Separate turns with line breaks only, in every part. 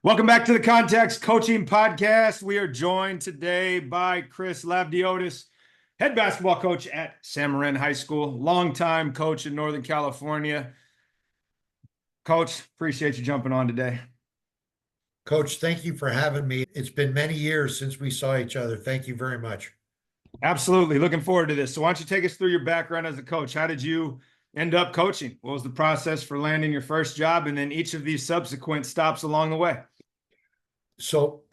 Welcome back to the Context Coaching Podcast. We are joined today by Chris Labdiotis, head basketball coach at Marin High School, longtime coach in Northern California. Coach, appreciate you jumping on today.
Coach, thank you for having me. It's been many years since we saw each other. Thank you very much.
Absolutely. Looking forward to this. So why don't you take us through your background as a coach? How did you end up coaching? What was the process for landing your first job and then each of these subsequent stops along the way?
So,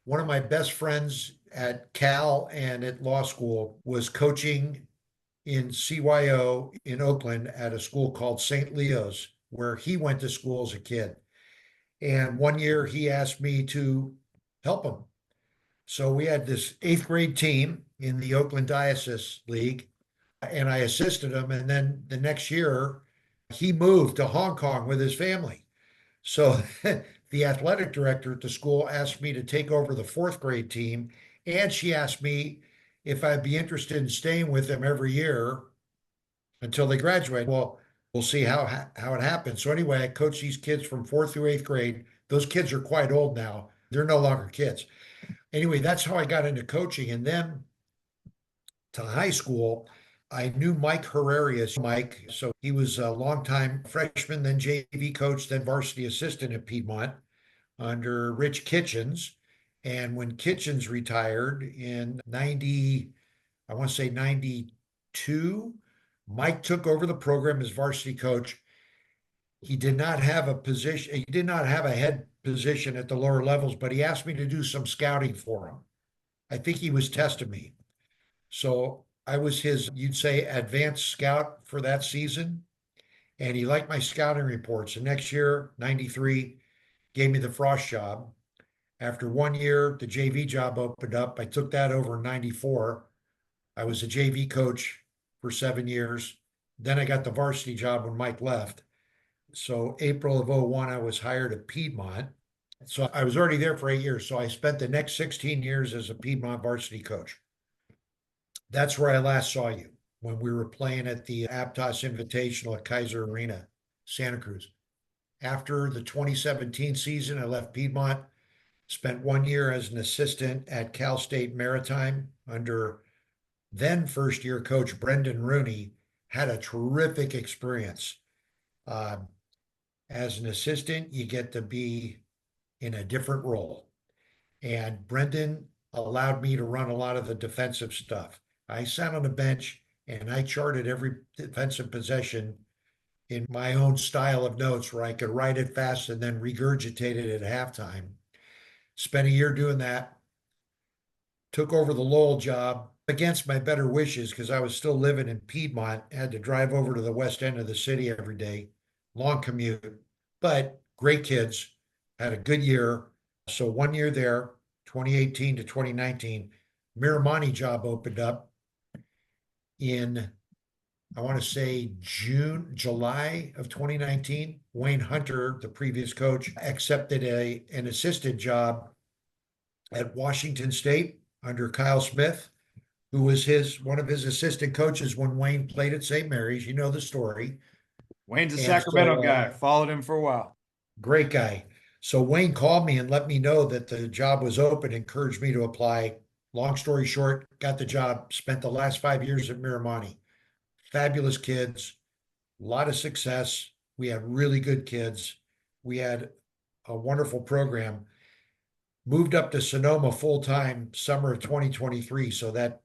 one of my best friends at Cal and at law school was coaching in CYO in Oakland at a school called St. Leo's, where he went to school as a kid. And one year he asked me to help him. So we had this eighth grade team in the Oakland Diocese League, and I assisted him. And then the next year, he moved to Hong Kong with his family. So the athletic director at the school asked me to take over the fourth grade team, and she asked me if I'd be interested in staying with them every year until they graduate. Well, we'll see how it happens. So anyway, I coach these kids from fourth through eighth grade. Those kids are quite old now. They're no longer kids. Anyway, that's how I got into coaching. And then to high school, I knew Mike Herrerius. Mike, so he was a longtime freshman, then JV coach, then varsity assistant at Piedmont under Rich Kitchens. And when Kitchens retired in 90, I want to say 92, Mike took over the program as varsity coach. He did not have a position, he did not have a head position at the lower levels, but he asked me to do some scouting for him. I think he was testing me. So I was his, you'd say, advanced scout for that season. And he liked my scouting reports. And next year, 93, gave me the Frost job. After 1 year, the JV job opened up. I took that over in 94. I was a JV coach for 7 years. Then I got the varsity job when Mike left. So April of '01, I was hired at Piedmont. So I was already there for 8 years. So I spent the next 16 years as a Piedmont varsity coach. That's where I last saw you when we were playing at the Aptos Invitational at Kaiser Arena, Santa Cruz. After the 2017 season, I left Piedmont, spent 1 year as an assistant at Cal State Maritime under then first year coach Brendan Rooney. Had a terrific experience. Um, as an assistant, you get to be in a different role. And Brendan allowed me to run a lot of the defensive stuff. I sat on the bench and I charted every defensive possession in my own style of notes where I could write it fast and then regurgitate it at halftime. Spent a year doing that. Took over the Lowell job against my better wishes because I was still living in Piedmont. Had to drive over to the west end of the city every day. Long commute, but great kids. Had a good year. So 1 year there, 2018 to 2019, Miramani job opened up in, I want to say July of 2019. Wayne Hunter, the previous coach, accepted an assistant job at Washington State under Kyle Smith, who was one of his assistant coaches when Wayne played at St. Mary's. You know the story.
Wayne's a
And
Sacramento
so,
guy. Followed him for a while.
great guy. So Wayne called me and let me know that the job was open, encouraged me to apply. Long story short, got the job, spent the last 5 years at Miramani. Fabulous kids, a lot of success. We had really good kids. We had a wonderful program. Moved up to Sonoma full time summer of 2023. So that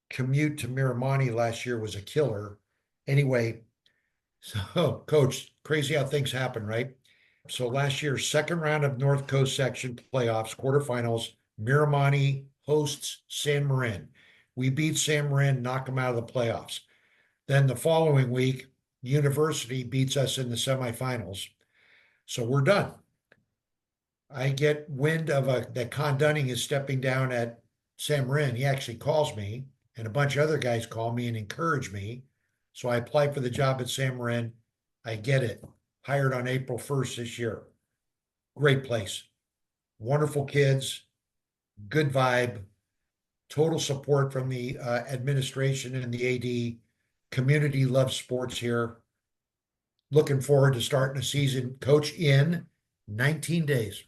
commute to Miramani last year was a killer. Anyway, so coach, crazy how things happen, right? So last year, second round of North Coast section playoffs, quarterfinals, Miramani hosts San Marin. We beat San Marin, knock them out of the playoffs. Then the following week, University beats us in the semifinals. So we're done. I get wind of that Con Dunning is stepping down at San Marin. He actually calls me, and a bunch of other guys call me and encourage me. So I apply for the job at San Marin. I get it. Hired on April 1st this year. Great place. Wonderful kids, good vibe, total support from the administration and the AD. Community loves sports here. Looking forward to starting a season, coach, in 19 days.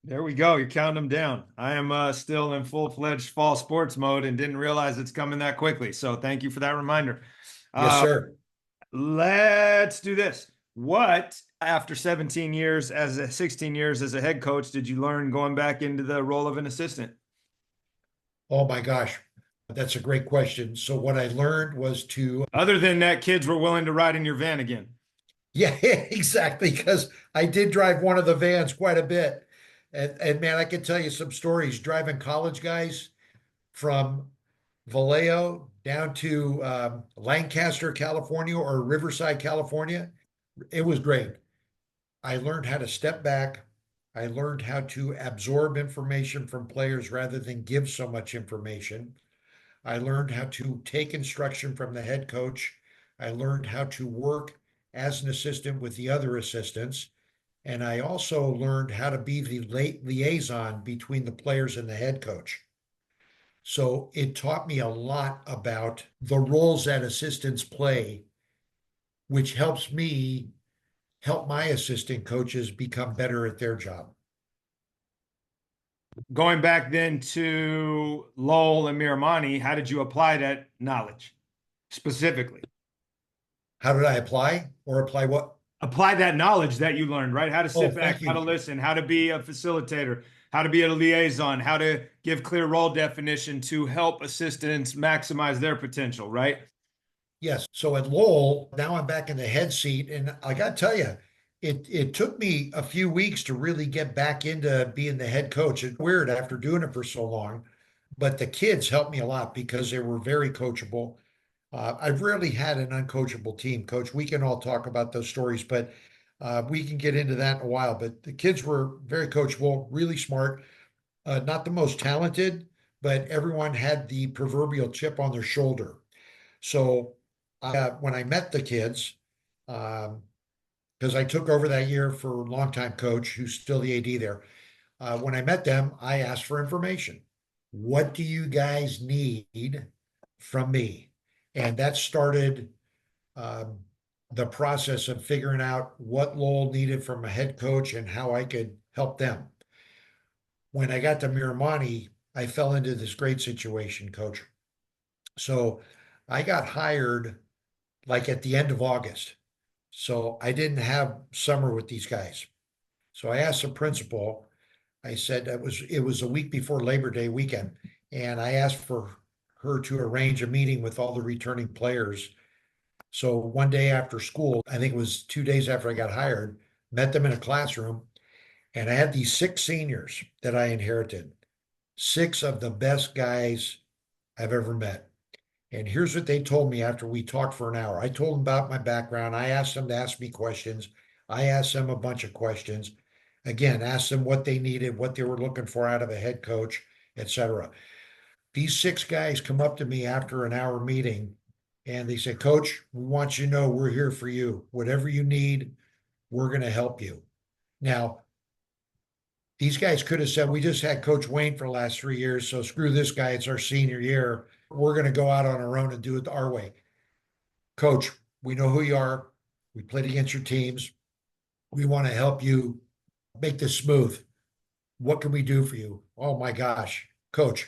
There we go. You're counting them down. I am still in full-fledged fall sports mode and didn't realize it's coming that quickly. So thank you for that reminder.
Yes,
Uh,
sir.
let's do this. What, after 17 years 16 years as a head coach, did you learn going back into the role of an assistant?
Oh my gosh, that's a great question. So what I learned was to,
Other than that, kids were willing to ride in your van again.
yeah, exactly, because I did drive one of the vans quite a bit. And man, I can tell you some stories driving college guys from Vallejo down to Lancaster, California, or Riverside, California. It was great. I learned how to step back. I learned how to absorb information from players rather than give so much information. I learned how to take instruction from the head coach. I learned how to work as an assistant with the other assistants. And I also learned how to be the liaison between the players and the head coach. So it taught me a lot about the roles that assistants play, which helps me help my assistant coaches become better at their job.
Going back then to Lowell and Miramani, how did you apply that knowledge specifically?
How did I apply or apply what?
Apply that knowledge that you learned, right? How to
Oh,
sit back,
thank
how to
you.
listen, how to be a facilitator, how to be a liaison, how to give clear role definition to help assistants maximize their potential, right?
Yes. So at Lowell, now I'm back in the head seat. And I got to tell you, it took me a few weeks to really get back into being the head coach. It's weird after doing it for so long, but the kids helped me a lot because they were very coachable. I've rarely had an uncoachable team, coach. We can all talk about those stories, but we can get into that in a while. But the kids were very coachable, really smart, not the most talented, but everyone had the proverbial chip on their shoulder. So when I met the kids, because I took over that year for a longtime coach who's still the AD there, when I met them, I asked for information. What do you guys need from me? And that started um, the process of figuring out what Lowell needed from a head coach and how I could help them. When I got to Miramani, I fell into this great situation, coach. So I got hired like at the end of August. So I didn't have summer with these guys. So I asked the principal, I said it was a week before Labor Day weekend, and I asked for her to arrange a meeting with all the returning players. So one day after school, I think it was 2 days after I got hired, met them in a classroom, and I had these six seniors that I inherited, six of the best guys I've ever met. And here's what they told me after we talked for an hour. I told them about my background. I asked them to ask me questions. I asked them a bunch of questions. Again, asked them what they needed, what they were looking for out of a head coach, etc. These six guys come up to me after an hour meeting and they say, Coach, we want you to know we're here for you. Whatever you need, we're going to help you. Now, these guys could have said, we just had Coach Wayne for the last 3 years, so screw this guy. It's our senior year. We're going to go out on our own and do it our way. Coach, we know who you are. We played against your teams. We want to help you make this smooth. What can we do for you? Oh my gosh, coach,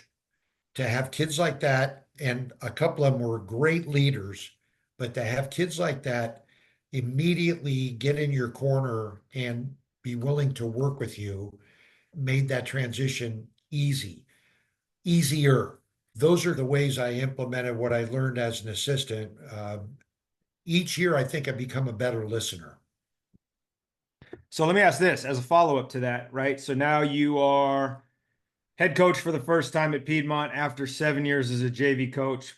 to have kids like that, and a couple of them were great leaders, but to have kids like that immediately get in your corner and be willing to work with you made that transition easier. Those are the ways I implemented what I learned as an assistant. Each year, I think I become a better listener.
So let me ask this as a follow-up to that, right? So now you are head coach for the first time at Piedmont after 7 years as a JV coach,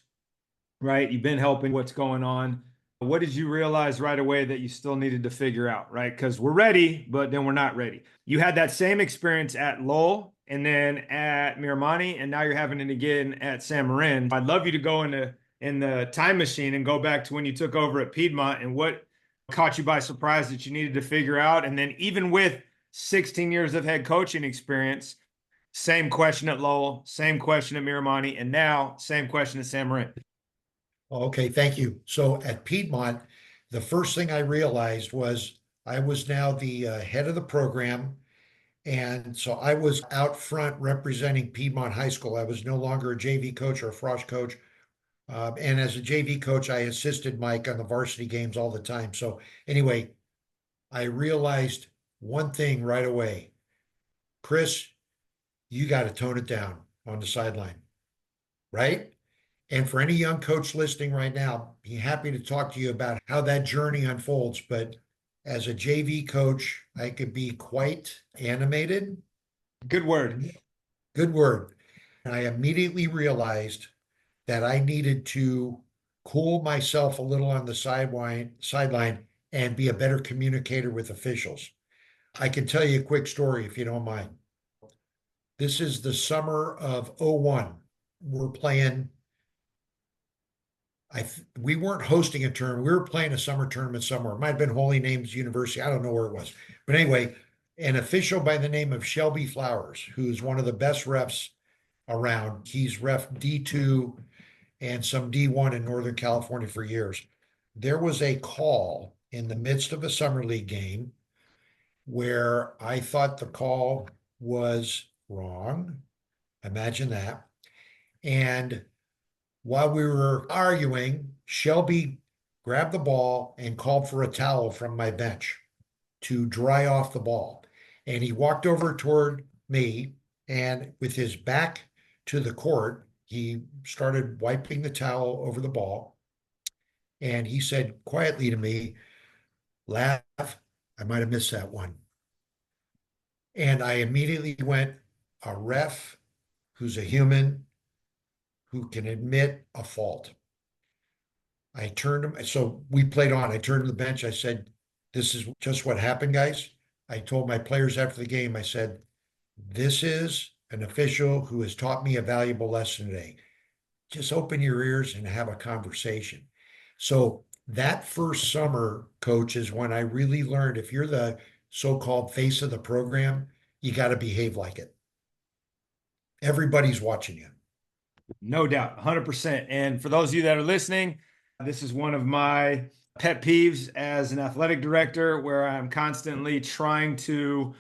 right? You've been helping what's going on. What did you realize right away that you still needed to figure out, right? Because we're ready, but then we're not ready. You had that same experience at Lowell and then at Miramani, and now you're having it again at San Marin. I'd love you to go in the time machine and go back to when you took over at Piedmont and what caught you by surprise that you needed to figure out. And then even with 16 years of head coaching experience, same question at Lowell, same question at Miramani, and now same question at San Marin.
Okay, thank you. So at Piedmont, the first thing I realized was I was now the head of the program, And so I was out front representing Piedmont High School. I was no longer a JV coach or a frosh coach. And as a JV coach, I assisted Mike on the varsity games all the time. So anyway, I realized one thing right away. Chris, you got to tone it down on the sideline, right? And for any young coach listening right now, be happy to talk to you about how that journey unfolds. But as a JV coach, I could be quite animated.
Good word.
Good word. And I immediately realized that I needed to cool myself a little on the sideline and be a better communicator with officials. I can tell you a quick story if you don't mind. This is the summer of '01. We're playing we weren't hosting a tournament. We were playing a summer tournament somewhere. It might have been Holy Names University. I don't know where it was. But anyway, an official by the name of Shelby Flowers, who's one of the best refs around. He's ref D2 and some D1 in Northern California for years. There was a call in the midst of a summer league game where I thought the call was wrong. Imagine that. And while we were arguing, Shelby grabbed the ball and called for a towel from my bench to dry off the ball. And he walked over toward me, and with his back to the court, he started wiping the towel over the ball. And he said quietly to me, "Laugh, I might have missed that one." And I immediately went, a ref who's a human who can admit a fault. I turned him, so we played on. I turned to the bench. I said, "This is just what happened, guys." I told my players after the game, I said, "This is an official who has taught me a valuable lesson today. Just open your ears and have a conversation." So that first summer, coach, is when I really learned if you're the so-called face of the program, you got to behave like it. Everybody's watching you.
No doubt, 100%. And for those of you that are listening, this is one of my pet peeves as an athletic director, where I'm constantly trying to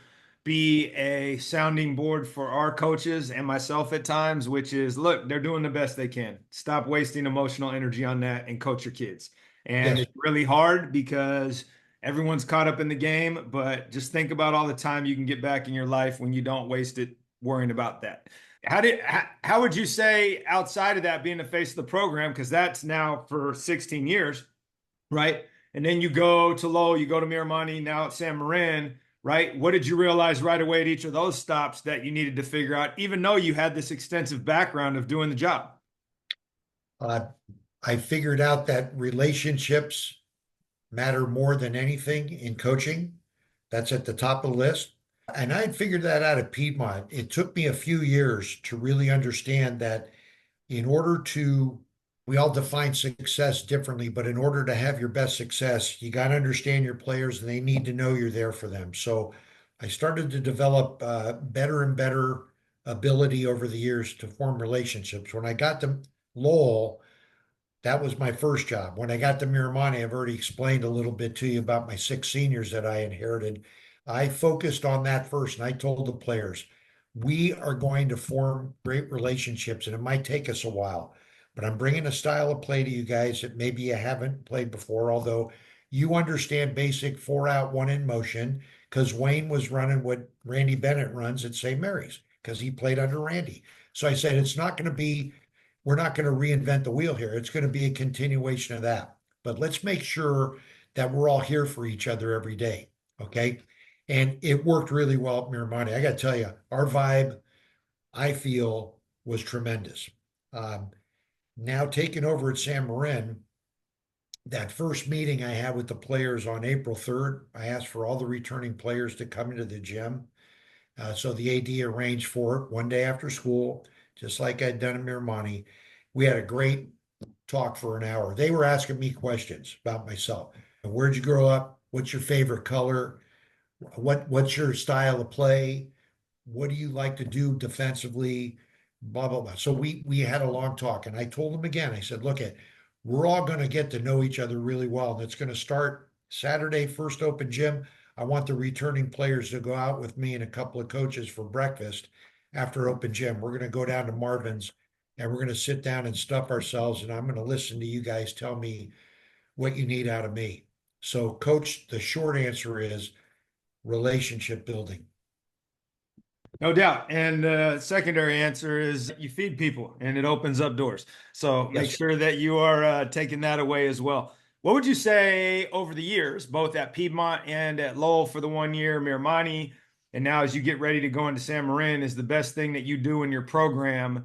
be a sounding board for our coaches and myself at times, which is, look, they're doing the best they can. Stop wasting emotional energy on that and coach your kids. And
Yes.
it's really hard because everyone's caught up in the game, but just think about all the time you can get back in your life when you don't waste it worrying about that. How would you say, outside of that, being the face of the program, because that's now for 16 years, right? And then you go to Lowell, you go to Miramani, now at San Marin, right? What did you realize right away at each of those stops that you needed to figure out, even though you had this extensive background of doing the job?
Uh, I figured out that relationships matter more than anything in coaching. That's at the top of the list. And I had figured that out at Piedmont. It took me a few years to really understand that in order to, we all define success differently, but in order to have your best success, you got to understand your players and they need to know you're there for them. So I started to develop better and better ability over the years to form relationships. When I got to Lowell, that was my first job. When I got to Miramani, I've already explained a little bit to you about my six seniors that I inherited. I focused on that first, and I told the players, we are going to form great relationships, and it might take us a while, but I'm bringing a style of play to you guys that maybe you haven't played before, although you understand basic 4 out, 1 in motion, because Wayne was running what Randy Bennett runs at St. Mary's, because he played under Randy. So I said, it's not going to be we're not going to reinvent the wheel here. It's going to be a continuation of that. But let's make sure that we're all here for each other every day. Okay. And it worked really well at Miramani. I got to tell you, our vibe, I feel, was tremendous. Um, Now taking over at San Marin, that first meeting I had with the players on April 3rd, I asked for all the returning players to come into the gym. So the AD arranged for it one day after school, just like I'd done in Miramani. We had a great talk for an hour. They were asking me questions about myself. Where'd you grow up? What's your favorite color? What's your style of play? What do you like to do defensively? Blah blah blah. So we had a long talk, and I told them again. I said, "Look, we're all going to get to know each other really well, and it's going to start Saturday, first open gym. I want the returning players to go out with me and a couple of coaches for breakfast after open gym. We're going to go down to Marvin's and we're going to sit down and stuff ourselves. And I'm going to listen to you guys tell me what you need out of me. So, coach, the short answer is relationship building.
No doubt. And the secondary answer is you feed people and it opens up doors. So make
Yes.
sure that you are taking that away as well. What would you say over the years, both at Piedmont and at Lowell for the 1 year, Miramani, and now as you get ready to go into San Marin, is the best thing that you do in your program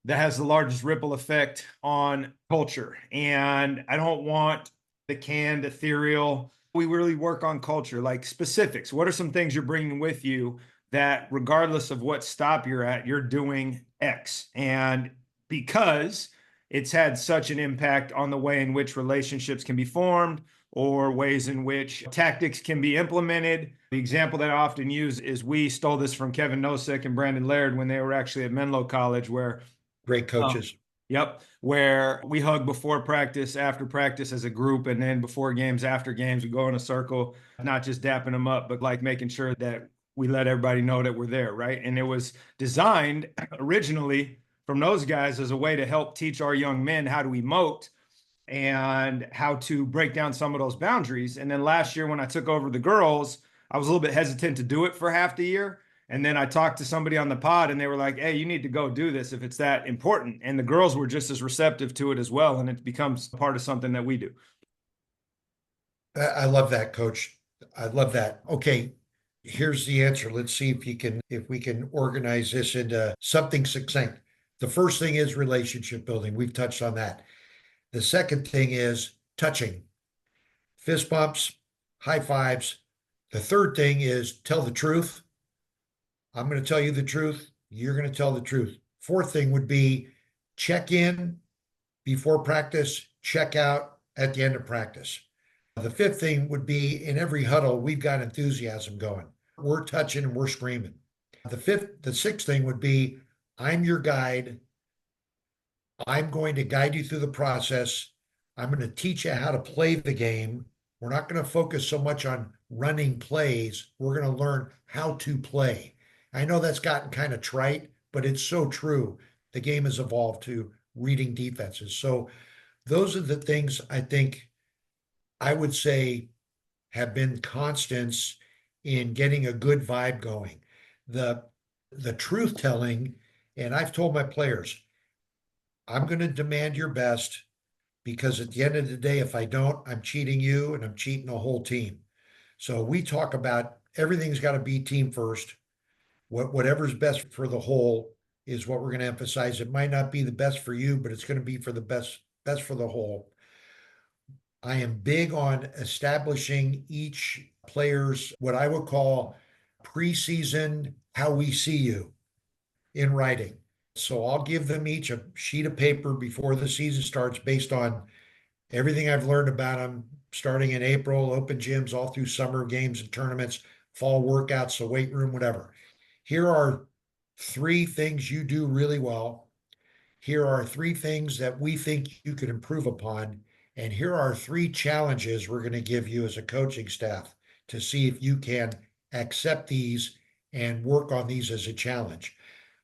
that has the largest ripple effect on culture? And I don't want the canned ethereal. We really work on culture, like specifics. What are some things you're bringing with you that regardless of what stop you're at, you're doing X? And because it's had such an impact on the way in which relationships can be formed or ways in which tactics can be implemented. The example that I often use is we stole this from Kevin Nosek and Brandon Laird when they were actually at Menlo College, where
Great coaches.
Yep. Where we hug before practice, after practice as a group, and then before games, after games, we go in a circle, not just dapping them up, but like making sure that we let everybody know that we're there, right? And it was designed originally from those guys as a way to help teach our young men how to emote and how to break down some of those boundaries. And then last year, when I took over the girls, I was a little bit hesitant to do it for half the year. And then I talked to somebody on the pod and they were like, hey, you need to go do this if it's that important. And the girls were just as receptive to it as well. And it becomes part of something that we do.
I love that, coach. I love that. Okay, here's the answer. Let's see if we can organize this into something succinct. The first thing is relationship building. We've touched on that. The second thing is touching, fist bumps, high fives. The third thing is tell the truth. I'm going to tell you the truth. You're going to tell the truth. Fourth thing would be check in before practice, check out at the end of practice. The fifth thing would be in every huddle, we've got enthusiasm going. We're touching and we're screaming. The sixth thing would be I'm your guide. I'm going to guide you through the process. I'm going to teach you how to play the game. We're not going to focus so much on running plays. We're going to learn how to play. I know that's gotten kind of trite, but it's so true. The game has evolved to reading defenses. So those are the things I think I would say have been constants in getting a good vibe going. The truth telling, and I've told my players, I'm going to demand your best because at the end of the day, if I don't, I'm cheating you and I'm cheating the whole team. So we talk about everything's got to be team first. Whatever's best for the whole is what we're going to emphasize. It might not be the best for you, but it's going to be for the best for the whole. I am big on establishing each player's what I would call preseason how we see you in writing. So I'll give them each a sheet of paper before the season starts based on everything I've learned about them starting in April, open gyms, all through summer games and tournaments, fall workouts, the weight room, whatever. Here are 3 things you do really well. Here are 3 things that we think you could improve upon. And here are 3 challenges we're going to give you as a coaching staff to see if you can accept these and work on these as a challenge.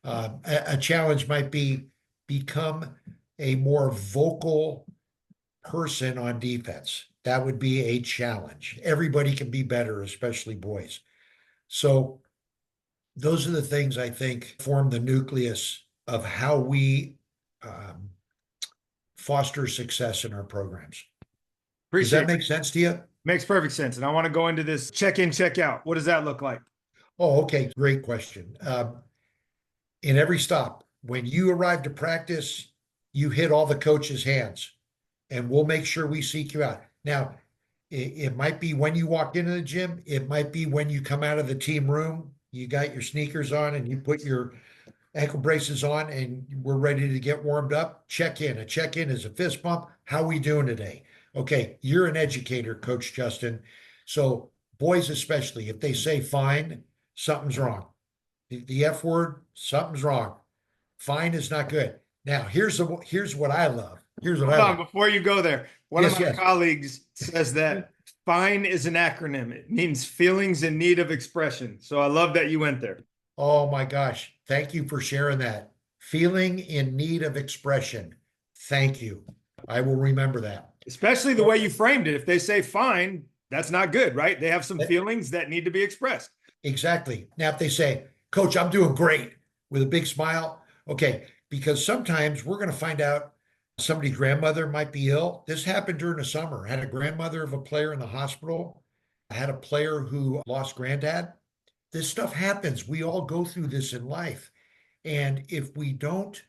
A challenge might be become a more vocal person on defense. That would be a challenge. Everybody can be better, especially boys. So those are the things I think form the nucleus of how we foster success in our programs. Does that make sense to you?
Makes perfect sense. And I want to go into this check in, check out. What does that look like?
Oh, okay. Great question. In every stop, when you arrive to practice, you hit all the coaches' hands and we'll make sure we seek you out. Now, it might be when you walk into the gym. It might be when you come out of the team room, you got your sneakers on and you put your ankle braces on and we're ready to get warmed up. Check in. A check in is a fist bump. How we doing today? Okay, you're an educator, Coach Justin. So boys especially, if they say fine, something's wrong. The F word, something's wrong. Fine is not good. Now, here's what I love. Here's what I
Hold on,
love.
before you go there. One of my
Yes.
colleagues says that FINE is an acronym. It means feelings in need of expression. So I love that you went there.
Oh my gosh. Thank you for sharing that. Feeling in need of expression. Thank you. I will remember that.
Especially the way you framed it. If they say fine, that's not good, right? They have some
Eh,
feelings that need to be expressed.
Exactly. Now, if they say, Coach, I'm doing great with a big smile, okay, because sometimes we're going to find out somebody's grandmother might be ill. This happened during the summer. I had a grandmother of a player in the hospital. I had a player who lost granddad. This stuff happens. We all go through this in life. And if we don't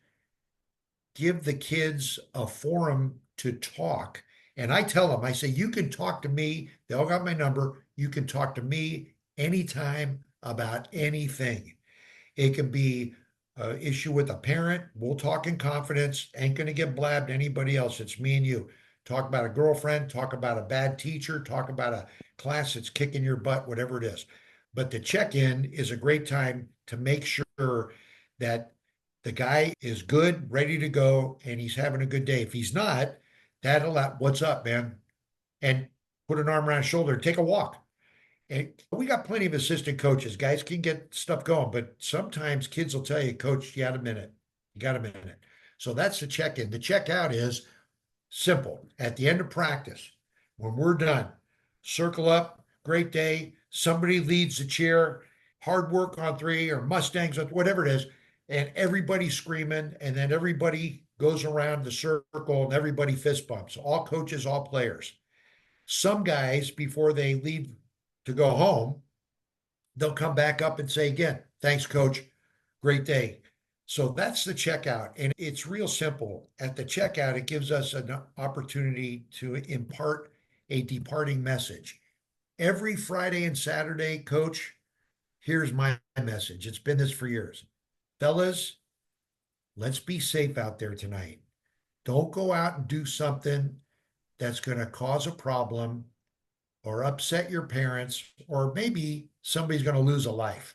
give the kids a forum to talk, and I tell them, I say, you can talk to me. They all got my number. You can talk to me anytime about anything. It can be an issue with a parent. We'll talk in confidence. Ain't going to get blabbed to anybody else. It's me and you. Talk about a girlfriend, talk about a bad teacher, talk about a class that's kicking your butt, whatever it is. But the check in is a great time to make sure that the guy is good, ready to go, and he's having a good day. If he's not, what's up, man? And put an arm around his shoulder, take a walk. And we got plenty of assistant coaches. Guys can get stuff going, but sometimes kids will tell you, Coach, you got a minute. You got a minute. So that's the check in. The check out is simple. At the end of practice, when we're done, circle up, great day. Somebody leads the cheer, hard work on three or Mustangs, whatever it is, and everybody's screaming, and then everybody goes around the circle and everybody fist bumps, all coaches, all players. Some guys, before they leave to go home, they'll come back up and say again, thanks, coach. Great day. So that's the checkout. And it's real simple. At the checkout, it gives us an opportunity to impart a departing message. Every Friday and Saturday, coach, here's my message. It's been this for years. Fellas, let's be safe out there tonight. Don't go out and do something that's going to cause a problem or upset your parents, or maybe somebody's going to lose a life.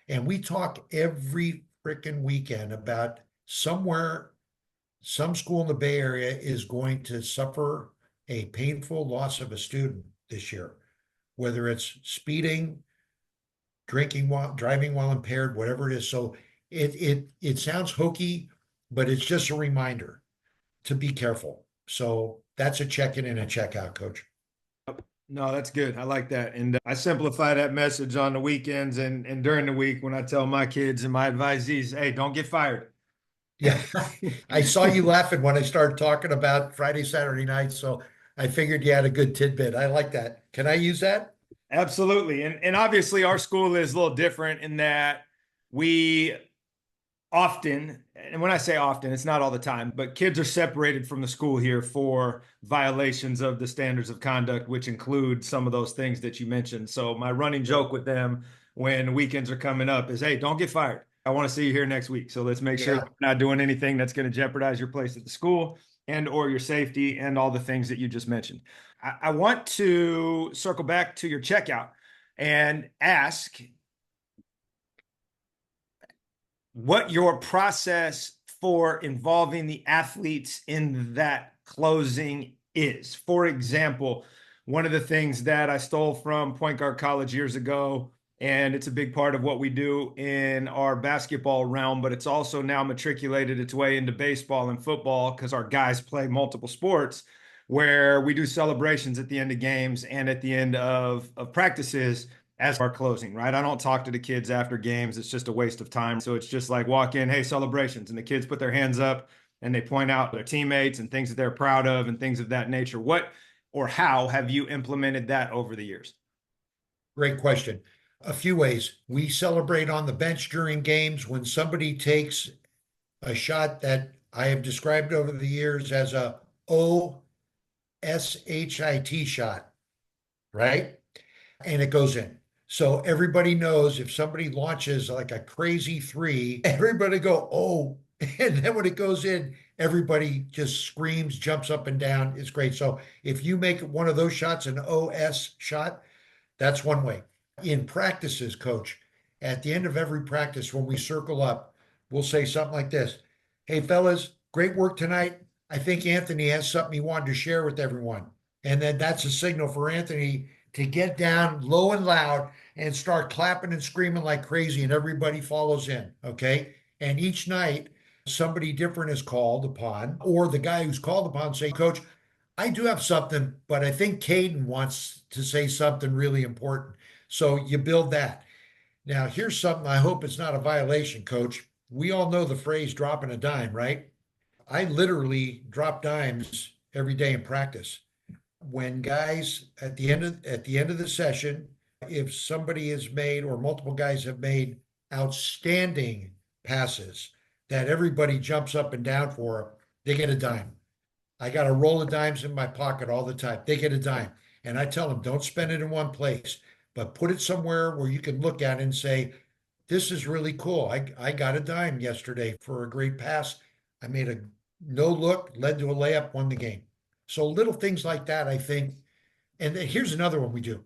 And we talk every freaking weekend about somewhere, some school in the Bay Area is going to suffer a painful loss of a student this year, whether it's speeding, driving while impaired, whatever it is. So it sounds hokey, but it's just a reminder to be careful. So that's a check-in and a check-out, coach.
No, that's good. I like that. And I simplify that message on the weekends and during the week when I tell my kids and my advisees, hey, don't get fired.
Yeah, I saw you laughing when I started talking about Friday, Saturday night. So I figured you had a good tidbit. I like that. Can I use that?
Absolutely. And obviously our school is a little different in that we often, and when I say often, it's not all the time, but kids are separated from the school here for violations of the standards of conduct, which include some of those things that you mentioned. So my running joke with them when weekends are coming up is, hey, don't get fired. I want to see you here next week. So let's make sure
Yeah.
that we're not doing anything that's going to jeopardize your place at the school and or your safety and all the things that you just mentioned. I want to circle back to your checkout and ask what your process for involving the athletes in that closing is. For example, one of the things that I stole from Point Guard College years ago, and it's a big part of what we do in our basketball realm, but it's also now matriculated its way into baseball and football because our guys play multiple sports, where we do celebrations at the end of games and at the end of practices as our closing, right? I don't talk to the kids after games. It's just a waste of time. So it's just like walk in, hey, celebrations. And the kids put their hands up and they point out their teammates and things that they're proud of and things of that nature. What or how have you implemented that over the years?
Great question. A few ways. We celebrate on the bench during games when somebody takes a shot that I have described over the years as a OSHIT shot, right? And it goes in. So everybody knows if somebody launches like a crazy three, everybody go, oh, and then when it goes in, everybody just screams, jumps up and down. It's great. So if you make one of those shots an OS shot, that's one way. In practices, coach, at the end of every practice, when we circle up, we'll say something like this. Hey, fellas, great work tonight. I think Anthony has something he wanted to share with everyone. And then that's a signal for Anthony to get down low and loud and start clapping and screaming like crazy, and everybody follows in. Okay. And each night, somebody different is called upon, or the guy who's called upon say, Coach, I do have something, but I think Caden wants to say something really important. So you build that. Now, here's something I hope it's not a violation, Coach. We all know the phrase dropping a dime, right? I literally drop dimes every day in practice. When guys at the end of the session, if somebody has made or multiple guys have made outstanding passes that everybody jumps up and down for, they get a dime. I got a roll of dimes in my pocket all the time. They get a dime. And I tell them, don't spend it in one place, but put it somewhere where you can look at it and say, this is really cool. I got a dime yesterday for a great pass. I made a no look, led to a layup, won the game. So little things like that, I think. And then here's another one we do.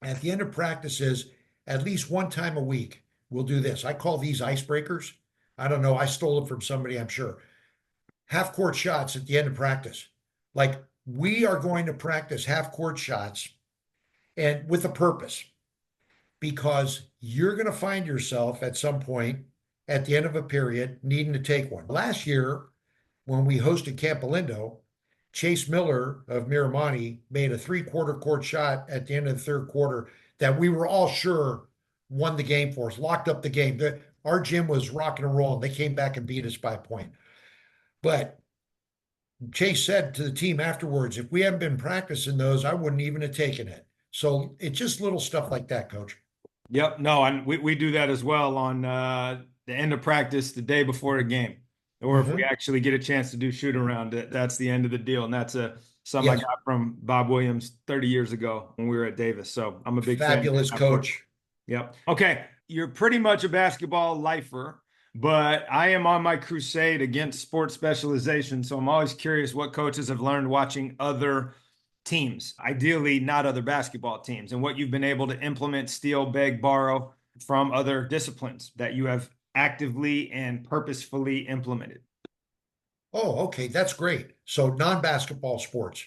At the end of practices, at least one time a week, we'll do this. I call these icebreakers. I don't know. I stole it from somebody, I'm sure. Half court shots at the end of practice. Like we are going to practice half court shots and with a purpose because you're going to find yourself at some point at the end of a period needing to take one. Last year, when we hosted Camp Lindo, Chase Miller of Miramani made a three-quarter court shot at the end of the third quarter that we were all sure won the game for us, locked up the game. Our gym was rocking and rolling. They came back and beat us by a point. But Chase said to the team afterwards, if we hadn't been practicing those, I wouldn't even have taken it. So it's just little stuff like that, Coach.
Yep. No, and we do that as well on the end of practice the day before a game. Or if we
Mm-hmm.
actually get a chance to do shoot around, that's the end of the deal. And that's something I
Yes,
got from Bob Williams 30 years ago when we were at Davis. So I'm a big fan of
fabulous
that approach.
coach.
Yep. Okay. You're pretty much a basketball lifer, but I am on my crusade against sports specialization. So I'm always curious what coaches have learned watching other teams, ideally not other basketball teams, and what you've been able to implement, steal, beg, borrow from other disciplines that you have actively and purposefully implemented.
Oh, okay, that's great. So non-basketball sports.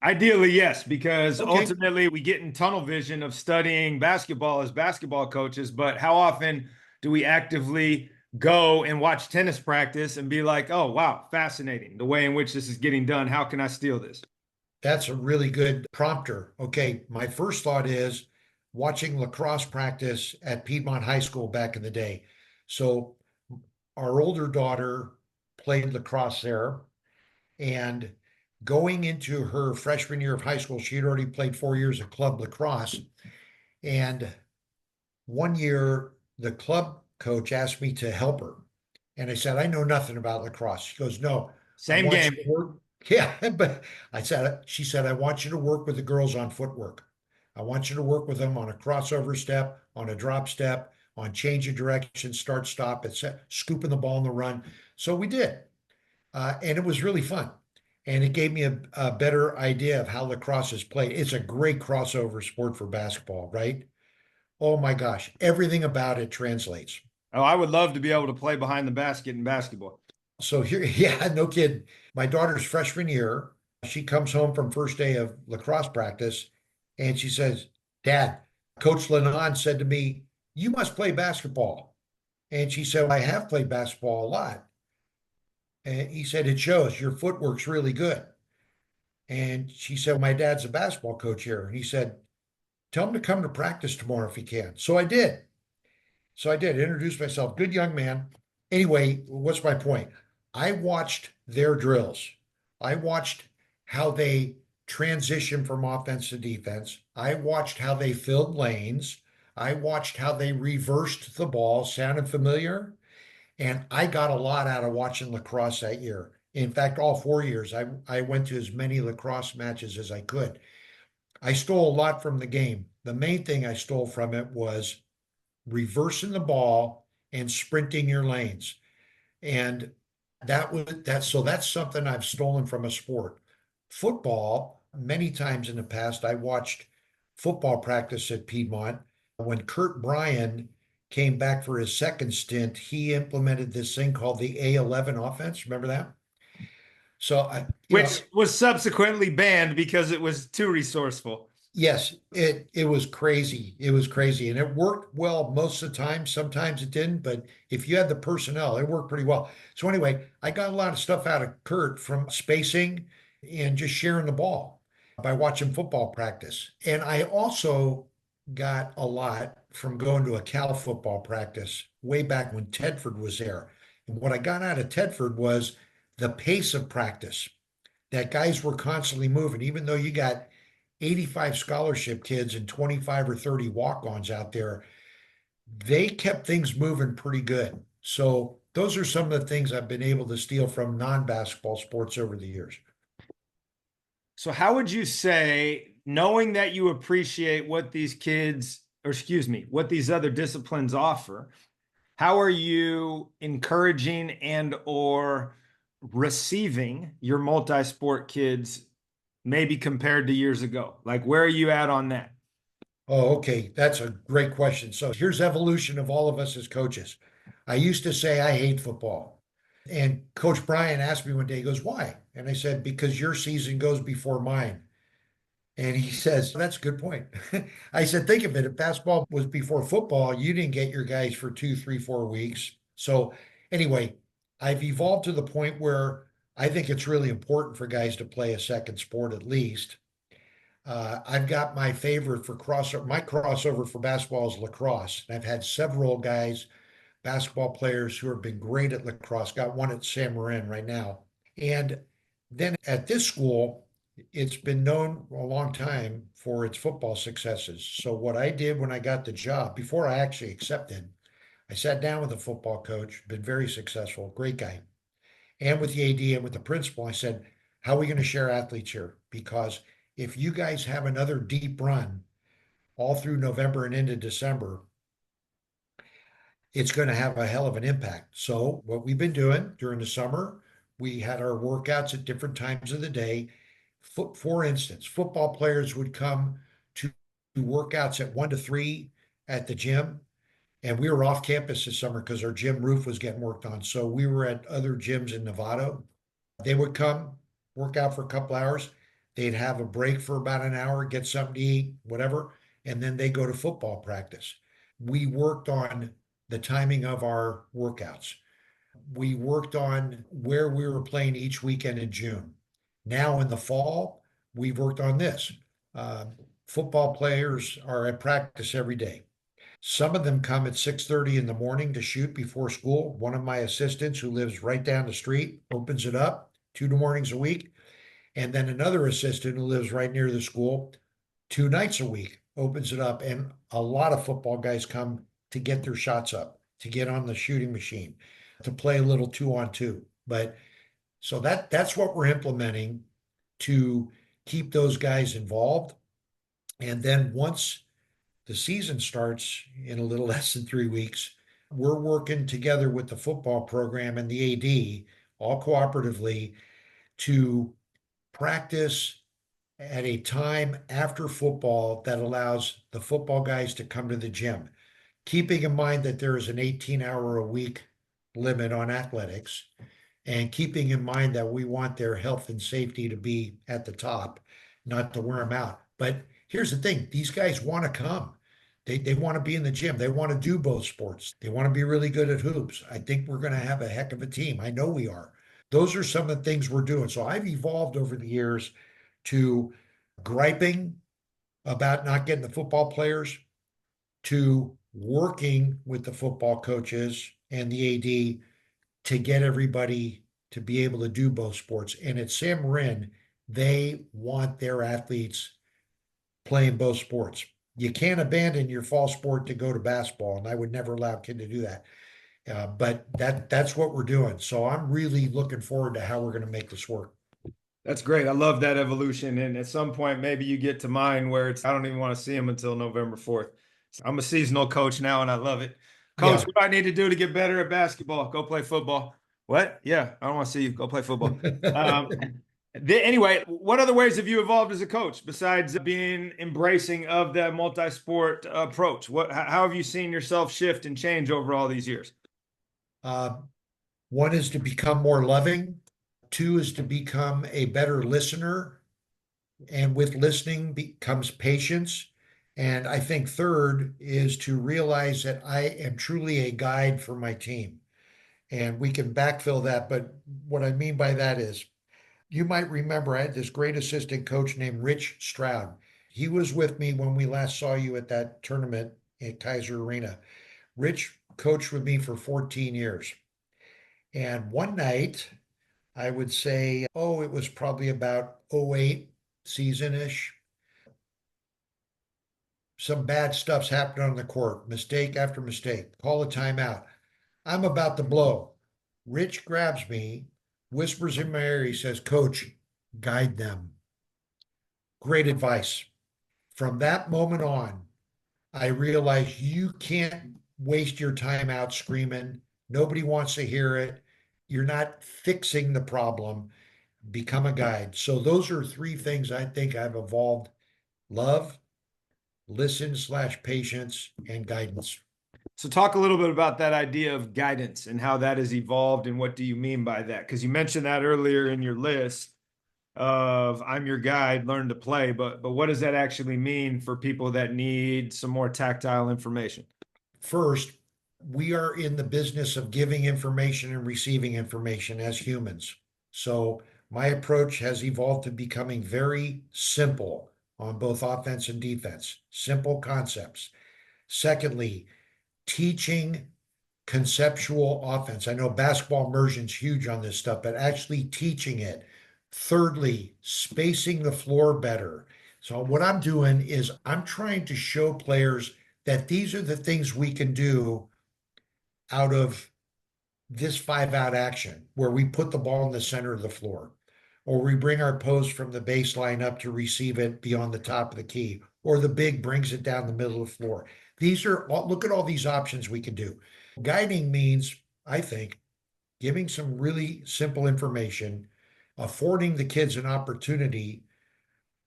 Ideally, yes, because
Okay.
ultimately we get in tunnel vision of studying basketball as basketball coaches, but how often do we actively go and watch tennis practice and be like, oh, wow, fascinating, the way in which this is getting done. How can I steal this?
That's a really good prompter. Okay, my first thought is watching lacrosse practice at Piedmont High School back in the day. So our older daughter played lacrosse there, and going into her freshman year of high school, she had already played 4 years of club lacrosse. And one year, the club coach asked me to help her. And I said, I know nothing about lacrosse. She goes, no, I
Same
want
game.
you to work. Yeah, but she said, I want you to work with the girls on footwork. I want you to work with them on a crossover step, on a drop step, on change of direction, start, stop, etc., scooping the ball in the run. So we did. And it was really fun. And it gave me a better idea of how lacrosse is played. It's a great crossover sport for basketball, right? Oh my gosh, everything about it translates.
Oh, I would love to be able to play behind the basket in basketball.
So here, yeah, no kid. My daughter's freshman year, she comes home from first day of lacrosse practice and she says, Dad, Coach Lennon said to me, you must play basketball. And she said, I have played basketball a lot. And he said, it shows your footwork's really good. And she said, my dad's a basketball coach here. And he said, tell him to come to practice tomorrow if he can. So I did. Introduced myself. Good young man. Anyway, what's my point? I watched their drills. I watched how they transitioned from offense to defense. I watched how they filled lanes. I watched how they reversed the ball. Sounded familiar? And I got a lot out of watching lacrosse that year. In fact, all 4 years, I went to as many lacrosse matches as I could. I stole a lot from the game. The main thing I stole from it was reversing the ball and sprinting your lanes. And that's something I've stolen from a sport. Football, many times in the past, I watched football practice at Piedmont. When Kurt Bryan came back for his second stint, he implemented this thing called the A11 offense. Remember that? So I,
which was subsequently banned because it was too resourceful.
yes, it was crazy. It was crazy, and it worked well most of the time. Sometimes it didn't, but if you had the personnel, it worked pretty well. So anyway, I got a lot of stuff out of Kurt from spacing and just sharing the ball by watching football practice. And I also got a lot from going to a Cal football practice way back when Tedford was there. And what I got out of Tedford was the pace of practice, that guys were constantly moving, even though you got 85 scholarship kids and 25 or 30 walk-ons out there, they kept things moving pretty good. So those are some of the things I've been able to steal from non-basketball sports over the years.
So, how would you say, knowing that you appreciate what these kids, or excuse me, what these other disciplines offer, how are you encouraging and or receiving your multi-sport kids maybe compared to years ago? Like, where are you at on that?
Oh, okay. That's a great question. So here's evolution of all of us as coaches. I used to say I hate football. And Coach Brian asked me one day, he goes, why? And I said, because your season goes before mine. And he says, that's a good point. I said, think of it. If basketball was before football, you didn't get your guys for 2, 3, 4 weeks. So anyway, I've evolved to the point where I think it's really important for guys to play a second sport at least. I've got my favorite for crossover. My crossover for basketball is lacrosse. And I've had several guys, basketball players who have been great at lacrosse. Got one at Marin right now. And then at this school, it's been known a long time for its football successes. So what I did when I got the job, before I actually accepted, I sat down with the football coach, been very successful, great guy, and with the AD and with the principal. I said, how are we going to share athletes here? Because if you guys have another deep run all through November and into December, it's going to have a hell of an impact. So, what we've been doing during the summer, we had our workouts at different times of the day. For instance, football players would come to workouts at 1 to 3 at the gym. And we were off campus this summer because our gym roof was getting worked on. So we were at other gyms in Nevada. They would come, work out for a couple hours. They'd have a break for about an hour, get something to eat, whatever, and then they go to football practice. We worked on the timing of our workouts. We worked on where we were playing each weekend in June. Now in the fall, we've worked on this. Uh, Football players are at practice every day. Some of them come at 6:30 in the morning to shoot before school. One of my assistants who lives right down the street opens it up 2 mornings a week. And then another assistant who lives right near the school 2 nights a week opens it up. And a lot of football guys come to get their shots up, to get on the shooting machine, to play a little 2-on-2. But so that's what we're implementing to keep those guys involved. And then once the season starts in a little less than 3 weeks, we're working together with the football program and the AD all cooperatively to practice at a time after football that allows the football guys to come to the gym, keeping in mind that there is an 18-hour a week limit on athletics, and keeping in mind that we want their health and safety to be at the top, not to wear them out. But here's the thing, these guys want to come. They want to be in the gym. They want to do both sports. They want to be really good at hoops. I think we're going to have a heck of a team. I know we are. Those are some of the things we're doing. So I've evolved over the years to griping about not getting the football players to working with the football coaches and the AD to get everybody to be able to do both sports. And at Sam Marin, they want their athletes playing both sports. You can't abandon your fall sport to go to basketball, and I would never allow a kid to do that. But that's what we're doing. So I'm really looking forward to how we're going to make this work.
That's great. I love that evolution. And at some point, maybe you get to mine where it's, I don't even want to see him until November 4th. I'm a seasonal coach now and I love it. Coach,
Yeah.
what do I need to do to get better at basketball? Go play football. What? Yeah, I don't want to see you. Go play football. Um, anyway, what other ways have you evolved as a coach besides being embracing of the multi-sport approach? How have you seen yourself shift and change over all these years?
Uh, One is to become more loving Two is to become a better listener. And with listening becomes patience. And I think third is to realize that I am truly a guide for my team. And we can backfill that. But what I mean by that is, you might remember I had this great assistant coach named Rich Stroud. He was with me when we last saw you at that tournament at Kaiser Arena. Rich coached with me for 14 years. And one night, I would say, oh, it was probably about '08 season-ish. Some bad stuff's happened on the court, mistake after mistake. Call a timeout. I'm about to blow. Rich grabs me, whispers in my ear. He says, Coach, guide them. Great advice. From that moment on, I realized you can't waste your time out screaming. Nobody wants to hear it. You're not fixing the problem. Become a guide. So those are three things I think I've evolved: love, listen slash patience, and guidance.
So talk a little bit about that idea of guidance and how that has evolved and what do you mean by that? Because you mentioned that earlier in your list of I'm your guide, learn to play, but what does that actually mean for people that need some more tactile information?
First, we are in the business of giving information and receiving information as humans. So my approach has evolved to becoming very simple on both offense and defense, simple concepts. Secondly, teaching conceptual offense. I know basketball immersion's huge on this stuff, but actually teaching it. Thirdly, spacing the floor better. So what I'm doing is I'm trying to show players that these are the things we can do out of this 5-out action where we put the ball in the center of the floor, or we bring our post from the baseline up to receive it beyond the top of the key, or the big brings it down the middle of the floor. These are, look at all these options we can do. Guiding means, I think, giving some really simple information, affording the kids an opportunity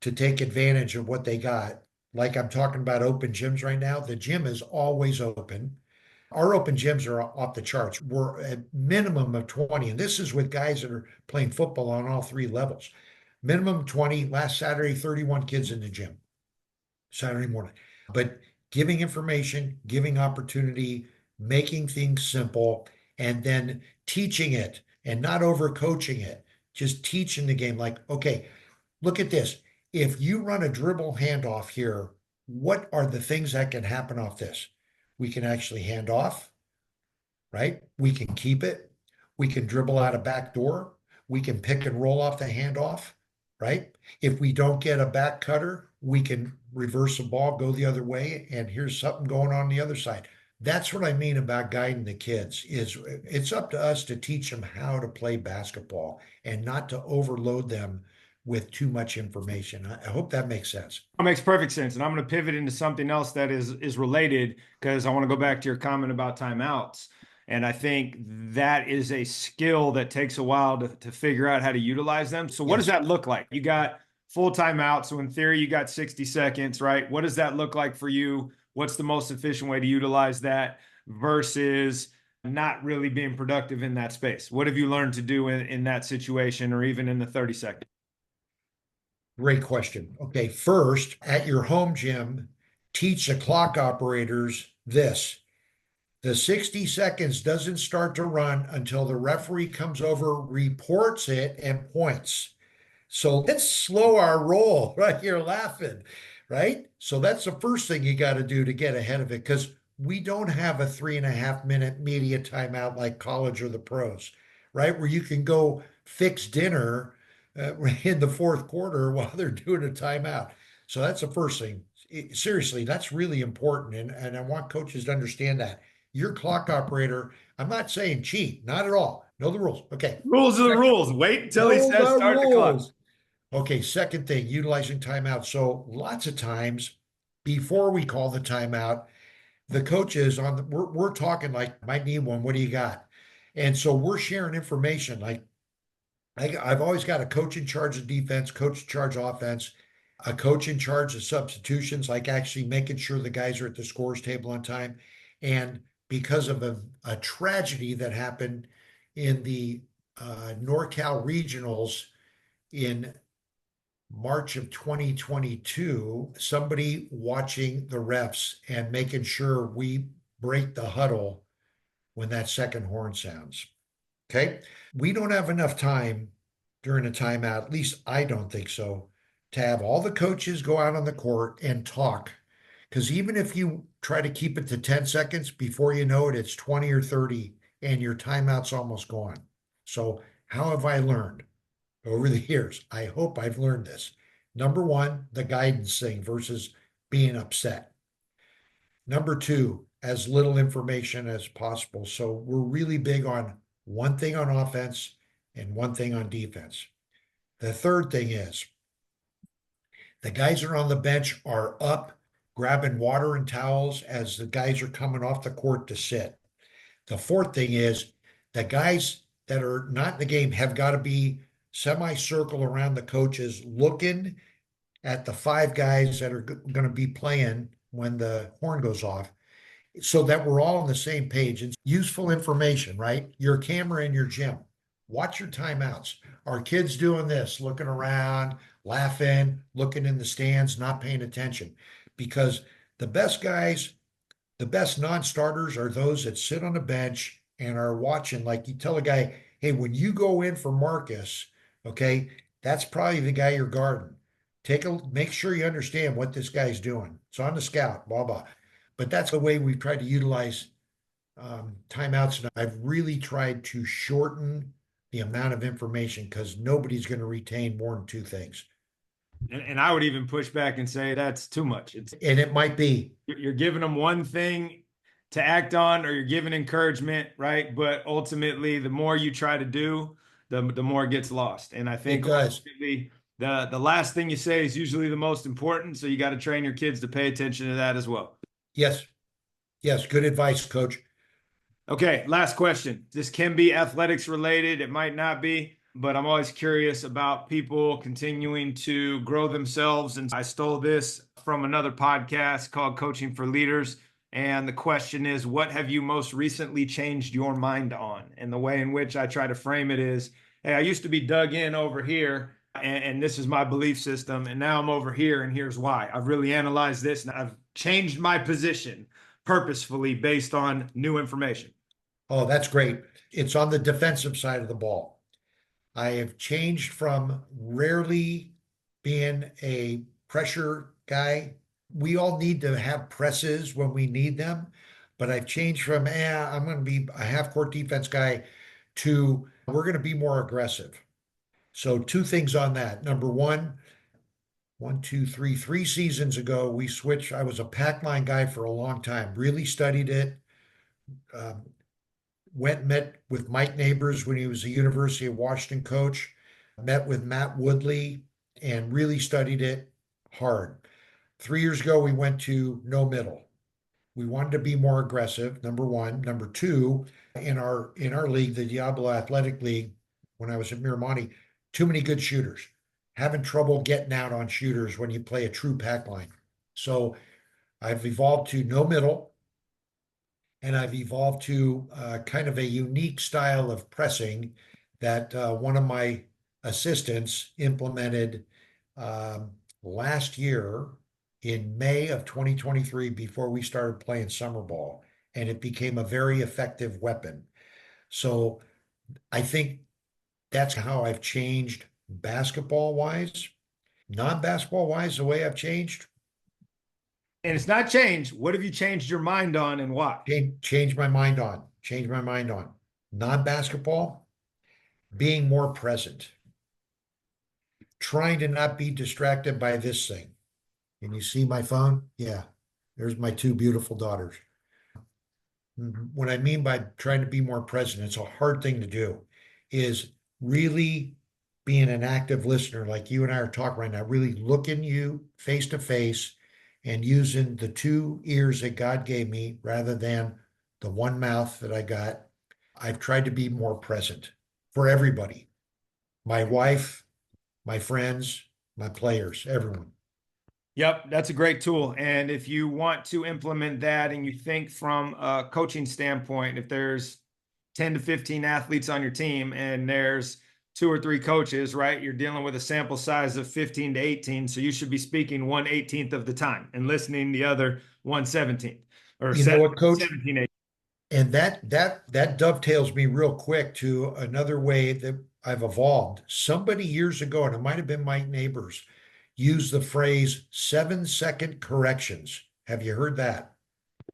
to take advantage of what they got. Like I'm talking about open gyms right now. The gym is always open. Our open gyms are off the charts. We're at minimum of 20, and this is with guys that are playing football on all three levels. Minimum 20. Last Saturday, 31 kids in the gym, Saturday morning. But giving information, giving opportunity, making things simple, and then teaching it and not overcoaching it. Just teaching the game like, okay, look at this. If you run a dribble handoff here, what are the things that can happen off this? We can actually hand off, right? We can keep it. We can dribble out a back door. We can pick and roll off the handoff, right? If we don't get a back cutter, we can reverse the ball, go the other way, and here's something going on the other side. That's what I mean about guiding the kids is it's up to us to teach them how to play basketball and not to overload them with too much information. I hope that makes sense.
It makes perfect sense. And I'm going to pivot into something else that is related because I want to go back to your comment about timeouts. And I think that is a skill that takes a while to figure out how to utilize them. So what does
Yes.
that look like? You got full timeout. So in theory, you got 60 seconds, right? What does that look like for you? What's the most efficient way to utilize that versus not really being productive in that space? What have you learned to do in that situation or even in the 30 seconds?
Great question. Okay, first, at your home gym, teach the clock operators this. The 60 seconds doesn't start to run until the referee comes over, reports it, and points. So let's slow our roll, right? You're laughing, right? So that's the first thing you got to do to get ahead of it because we don't have a 3.5 minute media timeout like college or the pros, right? Where you can go fix dinner in the fourth quarter while they're doing a timeout. So that's the first thing. Seriously, that's really important. And I want coaches to understand that. Your clock operator, I'm not saying cheat, not at all. Know the rules. Okay.
Rules are the rules. Wait until he
Know
says
the
start the clock.
rules. Okay, second thing, utilizing timeout. So lots of times before we call the timeout, the coaches we're talking like, might need one. What do you got? And so we're sharing information. Like I've always got a coach in charge of defense, coach in charge of offense, a coach in charge of substitutions, like actually making sure the guys are at the scores table on time. And because of a tragedy that happened in the NorCal regionals in March of 2022, somebody watching the refs and making sure we break the huddle when that second horn sounds. Okay. We don't have enough time during a timeout, at least I don't think so, to have all the coaches go out on the court and talk. Because even if you try to keep it to 10 seconds, before you know it, it's 20 or 30 and your timeout's almost gone. So, how have I learned over the years? I hope I've learned this. Number one, the guidance thing versus being upset. Number two, as little information as possible. So we're really big on one thing on offense and one thing on defense. The third thing is the guys that are on the bench are up grabbing water and towels as the guys are coming off the court to sit. The fourth thing is the guys that are not in the game have got to be semicircle around the coaches looking at the five guys that are going to be playing when the horn goes off so that we're all on the same page. And useful information, right? Your camera in your gym. Watch your timeouts. Are kids doing this, looking around, laughing, looking in the stands, not paying attention? Because the best guys, the best non-starters are those that sit on the bench and are watching. Like you tell a guy, hey, when you go in for Marcus, okay, that's probably the guy you're guarding. Make sure you understand what this guy's doing. It's on the scout, blah blah. But that's the way we've tried to utilize timeouts. And I've really tried to shorten the amount of information because nobody's going to retain more than two things.
And I would even push back and say that's too much.
And it might be.
You're giving them one thing to act on, or you're giving encouragement, right? But ultimately, the more you try to do, the more it gets lost. And I think
It does.
ultimately, the last thing you say is usually the most important. So you got to train your kids to pay attention to that as well.
Yes. Yes. Good advice, coach.
Okay, last question. This can be athletics related. It might not be, but I'm always curious about people continuing to grow themselves. And I stole this from another podcast called Coaching for Leaders. And the question is, what have you most recently changed your mind on? And the way in which I try to frame it is, hey, I used to be dug in over here, and this is my belief system. And now I'm over here, and here's why. I've really analyzed this, and I've changed my position purposefully based on new information.
Oh, that's great. It's on the defensive side of the ball. I have changed from rarely being a pressure guy. We all need to have presses when we need them, but I've changed from, I'm going to be a half court defense guy to we're going to be more aggressive. So, two things on that. Number one, two, three seasons ago, we switched. I was a pack line guy for a long time, really studied it. Um, Went and met with Mike Neighbors when he was a University of Washington coach, met with Matt Woodley and really studied it hard. 3 years ago, we went to no middle. We wanted to be more aggressive, number one. Number two, in our league, the Diablo Athletic League, when I was at Miramonte, too many good shooters. Having trouble getting out on shooters when you play a true pack line. So I've evolved to no middle, and I've evolved to kind of a unique style of pressing that one of my assistants implemented last year in May of 2023 before we started playing summer ball, and it became a very effective weapon. So I think that's how I've changed basketball wise. Non-basketball wise, the way I've changed,
And it's not changed. What have you changed your mind on and why?
change my mind on, change my mind on. Non-basketball, being more present, trying to not be distracted by this thing. Can you see my phone? Yeah, there's my two beautiful daughters. What I mean by trying to be more present, it's a hard thing to do, is really being an active listener, like you and I are talking right now, really looking you face to face and using the two ears that God gave me rather than the one mouth that I got. I've tried to be more present for everybody, my wife, my friends, my players, everyone.
Yep, that's a great tool. And if you want to implement that and you think from a coaching standpoint, if there's 10 to 15 athletes on your team and there's 2 or 3 coaches, right? You're dealing with a sample size of 15 to 18. So you should be speaking 1/18th of the time and listening the other 1/17th or
You know what, Coach?
17, 18.
And that dovetails me real quick to another way that I've evolved. Somebody years ago, and it might have been my neighbors, used the phrase 7-second corrections. Have you heard that?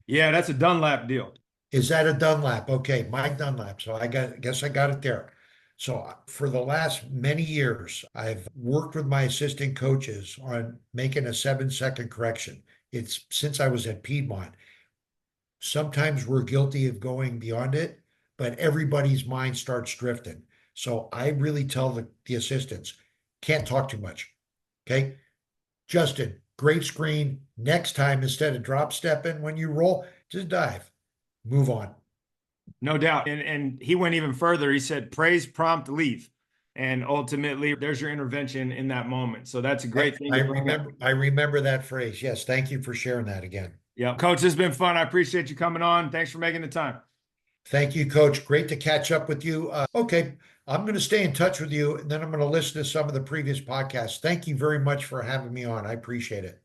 Yeah, that's a Dunlap deal.
Is that a Dunlap? Okay, Mike Dunlap. So guess I got it there. So for the last many years, I've worked with my assistant coaches on making a 7-second correction. It's since I was at Piedmont. Sometimes we're guilty of going beyond it, but everybody's mind starts drifting. So I really tell the assistants, can't talk too much. Okay. Justin, great screen. Next time, instead of drop stepping when you roll, just dive, move on.
No doubt. And he went even further. He said, praise, prompt, leave. And ultimately, there's your intervention in that moment. So that's a great thing.
I remember that phrase. Yes. Thank you for sharing that again.
Yeah. Coach, this has been fun. I appreciate you coming on. Thanks for making the time.
Thank you, Coach. Great to catch up with you. Okay. I'm going to stay in touch with you and then I'm going to listen to some of the previous podcasts. Thank you very much for having me on. I appreciate it.